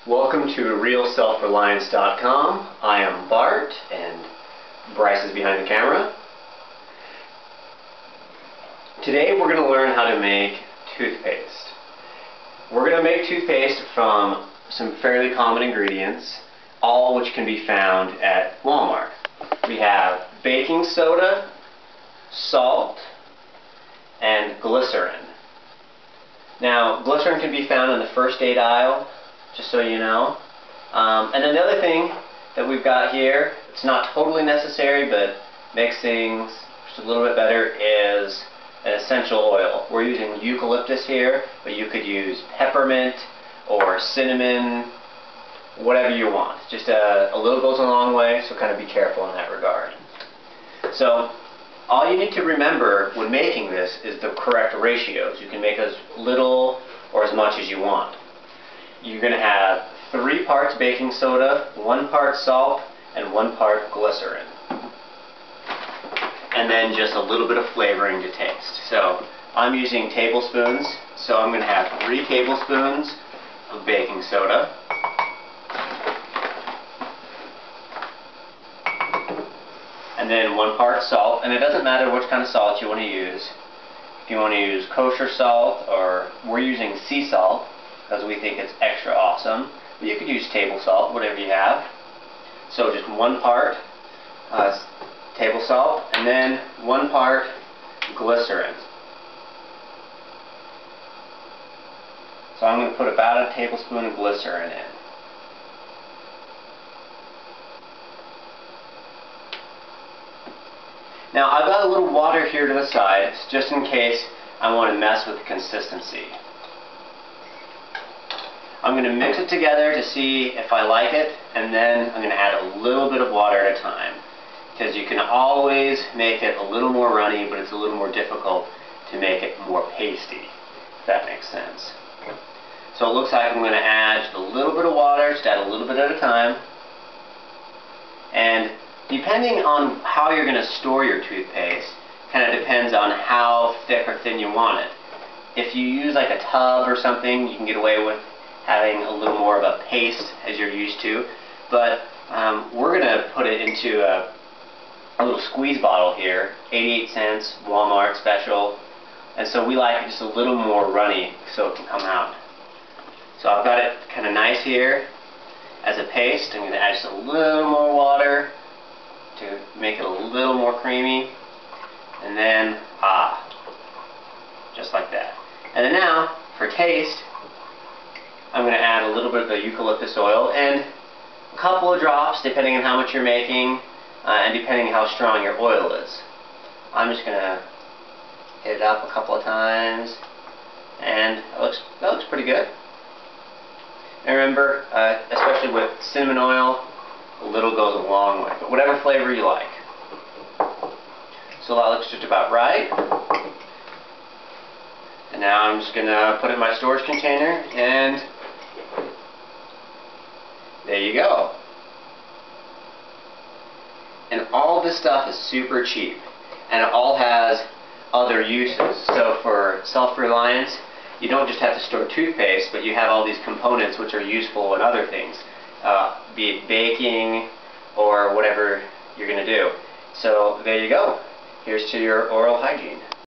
Welcome to RealSelfReliance.com. I am Bart, and Bryce is behind the camera. Today we're going to learn how to make toothpaste. We're going to make toothpaste from some fairly common ingredients, all which can be found at Walmart. We have baking soda, salt, and glycerin. Now, glycerin can be found in the first aid aisle, just so you know. And another thing that we've got here, it's not totally necessary, but makes things just a little bit better, is an essential oil. We're using eucalyptus here, but you could use peppermint or cinnamon, whatever you want. Just a little goes a long way, so kind of be careful in that regard. So all you need to remember when making this is the correct ratios. You can make as little or as much as you want. You're going to have 3 parts baking soda, 1 part salt, and 1 part glycerin. And then just a little bit of flavoring to taste. So I'm using tablespoons, so I'm going to have 3 tablespoons of baking soda. And then 1 part salt, and it doesn't matter which kind of salt you want to use. If you want to use kosher salt, or we're using sea salt because we think it's extra awesome, but you could use table salt, whatever you have. So just 1 part table salt, and then 1 part glycerin. So I'm going to put about a tablespoon of glycerin in. Now I've got a little water here to the side, just in case I want to mess with the consistency. I'm going to mix it together to see if I like it, and then I'm going to add a little bit of water at a time. Because you can always make it a little more runny, but it's a little more difficult to make it more pasty, if that makes sense. So it looks like I'm going to add just a little bit of water, just add a little bit at a time. And depending on how you're going to store your toothpaste, kind of depends on how thick or thin you want it. If you use like a tub or something, you can get away with having a little more of a paste as you're used to. But we're going to put it into a little squeeze bottle here, 88 cents, Walmart special. And so we like it just a little more runny so it can come out. So I've got it kind of nice here as a paste. I'm going to add just a little more water to make it a little more creamy, and then just like that. And then now for taste, I'm going to add a little bit of the eucalyptus oil and a couple of drops depending on how much you're making and depending on how strong your oil is. I'm just going to hit it up a couple of times, and that looks pretty good. And remember, especially with cinnamon oil, a little goes a long way, but whatever flavor you like. So that looks just about right. And now I'm just going to put it in my storage container, and there you go. And all this stuff is super cheap, and it all has other uses. So for self-reliance, you don't just have to store toothpaste, but you have all these components which are useful in other things. Be it baking or whatever you're going to do. So there you go. Here's to your oral hygiene.